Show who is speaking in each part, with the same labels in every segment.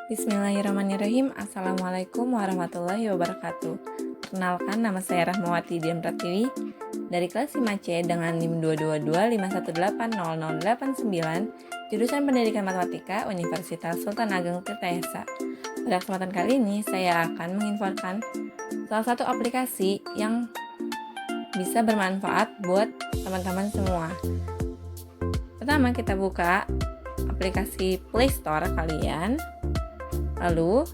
Speaker 1: Bismillahirrahmanirrahim. Assalamualaikum warahmatullahi wabarakatuh. Perkenalkan, nama saya Rahmawati Dian Pratiwi dari kelas 5C dengan NIM 22251800089, jurusan Pendidikan Matematika Universitas Sultan Ageng Tirtayasa. Pada kesempatan kali ini saya akan menginfokan salah satu aplikasi yang bisa bermanfaat buat teman-teman semua. Pertama, kita buka aplikasi Play Store kalian. Lalu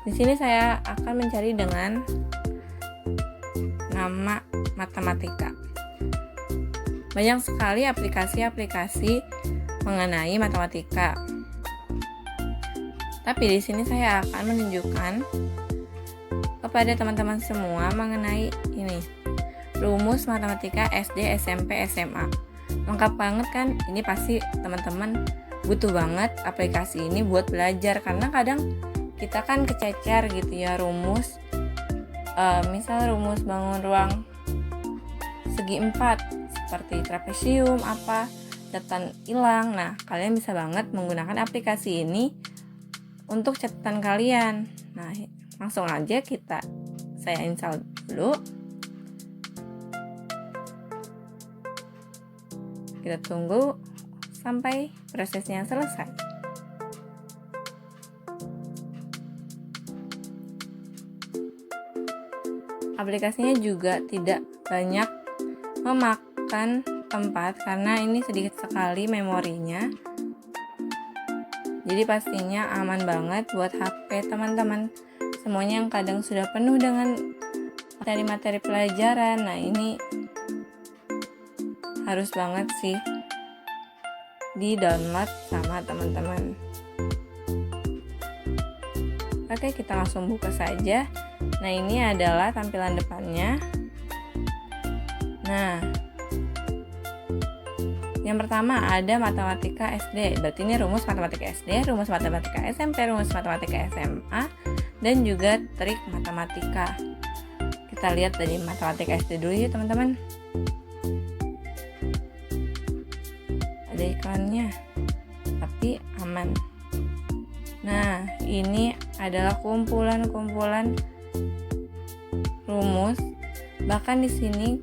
Speaker 1: di sini saya akan mencari dengan nama matematika. Banyak sekali aplikasi-aplikasi mengenai matematika. Tapi di sini saya akan menunjukkan kepada teman-teman semua mengenai ini. Rumus matematika SD, SMP, SMA. Lengkap banget kan? Ini pasti teman-teman butuh banget aplikasi ini buat belajar, karena kadang kita kan kececer gitu ya rumus, misal rumus bangun ruang segi 4 seperti trapesium catatan hilang. Nah, kalian bisa banget menggunakan aplikasi ini untuk catatan kalian. Nah, langsung aja saya install dulu. Kita tunggu sampai prosesnya selesai. Aplikasinya juga tidak banyak memakan tempat karena ini sedikit sekali memorinya. Jadi pastinya aman banget buat HP teman-teman semuanya yang kadang sudah penuh dengan materi-materi pelajaran. Nah, ini harus banget sih di-download sama teman-teman. Oke, kita langsung buka saja. Nah, ini adalah tampilan depannya. Nah, yang pertama ada matematika SD. Berarti ini rumus matematika SD, rumus matematika SMP, rumus matematika SMA, dan juga trik matematika. Kita lihat dari matematika SD dulu ya, teman-teman. Ada iklannya, tapi aman. Nah, ini adalah kumpulan-kumpulan rumus. Bahkan di sini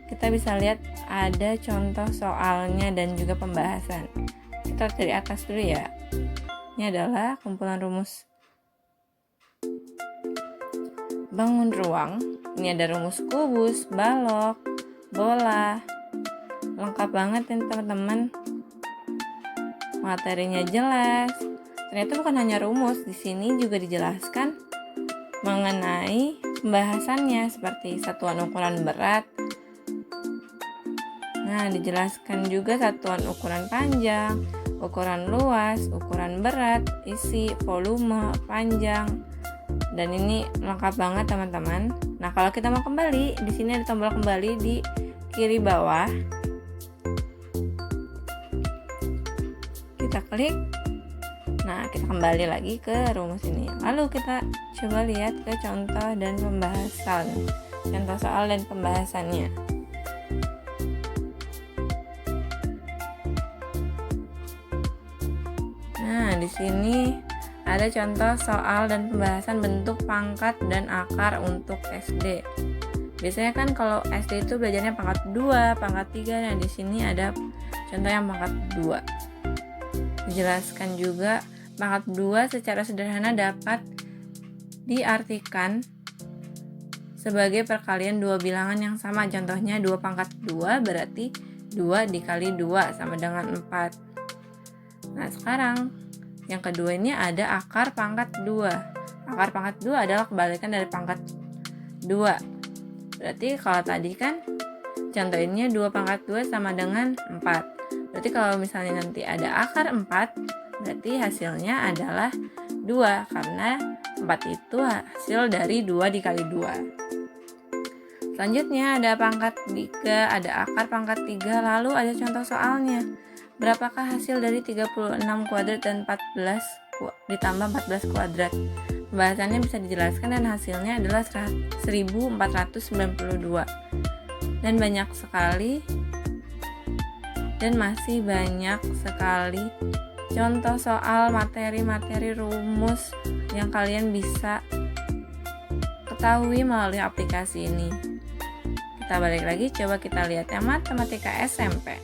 Speaker 1: kita bisa lihat ada contoh soalnya dan juga pembahasan. Kita dari atas dulu ya. Ini adalah kumpulan rumus bangun ruang. Ini ada rumus kubus, balok, bola. Lengkap banget ya teman-teman. Materinya jelas. Ternyata bukan hanya rumus, di sini juga dijelaskan mengenai pembahasannya seperti satuan ukuran berat. Nah, dijelaskan juga satuan ukuran panjang, ukuran luas, ukuran berat, isi, volume, panjang. Dan ini lengkap banget teman-teman. Nah, kalau kita mau kembali, di sini ada tombol kembali di kiri bawah. Kita klik. Nah, kita kembali lagi ke rumus ini. Lalu kita coba lihat ke contoh dan pembahasan. Contoh soal dan pembahasannya. Nah, di sini ada contoh soal dan pembahasan bentuk pangkat dan akar untuk SD. Biasanya kan kalau SD itu belajarnya pangkat 2, pangkat 3. Nah, di sini ada contoh yang pangkat 2. Dijelaskan juga pangkat 2 secara sederhana dapat diartikan sebagai perkalian dua bilangan yang sama. Contohnya 2 pangkat 2 berarti 2 dikali 2 sama dengan 4. Nah, sekarang yang kedua ini ada akar pangkat 2. Akar pangkat 2 adalah kebalikan dari pangkat 2. Berarti kalau tadi kan contohnya 2 pangkat 2 sama dengan 4. Berarti kalau misalnya nanti ada akar 4, berarti hasilnya adalah 2, karena 4 itu hasil dari 2 dikali 2. Selanjutnya ada pangkat 3, ada akar pangkat 3, lalu ada contoh soalnya. Berapakah hasil dari 36 kuadrat dan 14 ditambah 14 kuadrat? Pembahasannya bisa dijelaskan dan hasilnya adalah 1492. Dan banyak sekali dan masih banyak sekali contoh soal, materi-materi, rumus yang kalian bisa ketahui melalui aplikasi ini. Kita balik lagi, coba kita lihat yang matematika SMP.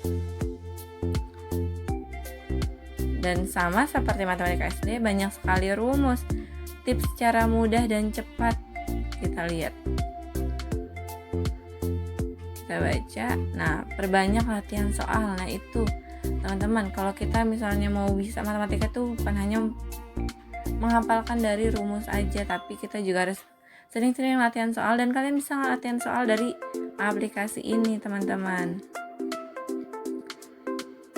Speaker 1: Dan sama seperti matematika SD, banyak sekali rumus, tips cara mudah dan cepat. Kita lihat, kita baca. Nah, perbanyak latihan soal. Nah, itu teman-teman, kalau kita misalnya mau bisa matematika tuh bukan hanya menghafalkan dari rumus aja, tapi kita juga harus sering-sering latihan soal, dan kalian bisa latihan soal dari aplikasi ini, teman-teman.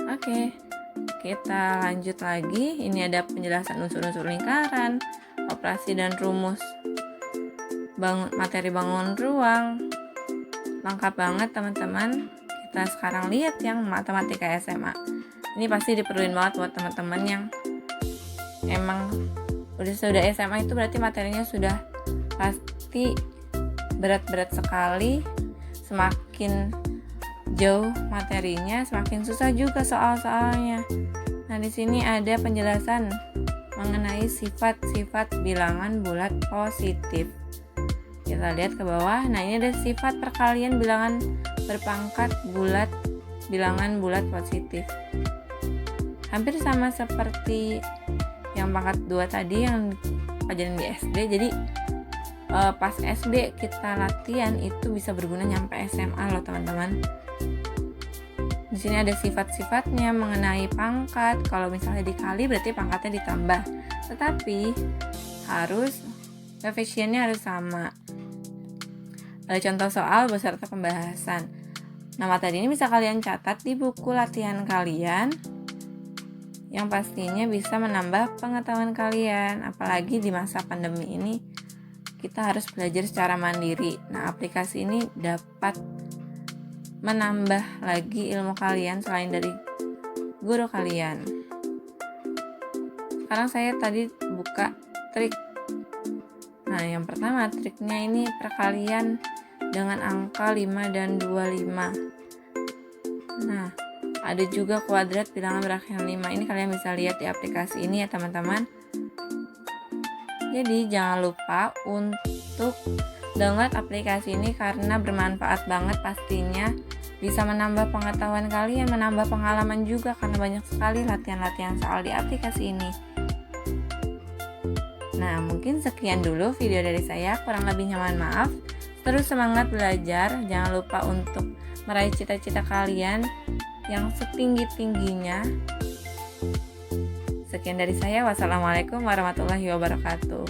Speaker 1: Oke, kita lanjut lagi. Ini ada penjelasan unsur-unsur lingkaran, operasi dan rumus materi bangun ruang. Lengkap banget, teman-teman. Kita sekarang lihat yang matematika SMA. Ini pasti diperluin banget buat teman-teman yang emang sudah SMA, itu berarti materinya sudah pasti berat-berat sekali. Semakin jauh materinya, semakin susah juga soal-soalnya. Nah, di sini ada penjelasan mengenai sifat-sifat bilangan bulat positif. Kita lihat ke bawah. Nah, ini ada sifat perkalian bilangan berpangkat bulat, bilangan bulat positif. Hampir sama seperti yang pangkat 2 tadi yang pelajaran di SD. Jadi pas SD kita latihan itu bisa berguna nyampe SMA loh, teman-teman. Di sini ada sifat-sifatnya mengenai pangkat. Kalau misalnya dikali berarti pangkatnya ditambah. Tetapi koefisiennya harus sama. Ada contoh soal beserta pembahasan. Nah, materi ini bisa kalian catat di buku latihan kalian, yang pastinya bisa menambah pengetahuan kalian. Apalagi di masa pandemi ini, kita harus belajar secara mandiri. Nah, aplikasi ini dapat menambah lagi ilmu kalian selain dari guru kalian. Sekarang saya tadi buka trik. Nah, yang pertama triknya ini perkalian dengan angka 5 dan 25. Nah, ada juga kuadrat bilangan berakhir 5. Ini kalian bisa lihat di aplikasi ini ya, teman-teman. Jadi jangan lupa untuk download aplikasi ini karena bermanfaat banget pastinya. Bisa menambah pengetahuan kalian, menambah pengalaman juga karena banyak sekali latihan-latihan soal di aplikasi ini. Nah, mungkin sekian dulu video dari saya, kurang lebihnya mohon maaf. Terus semangat belajar, jangan lupa untuk meraih cita-cita kalian yang setinggi-tingginya. Sekian dari saya, wassalamualaikum warahmatullahi wabarakatuh.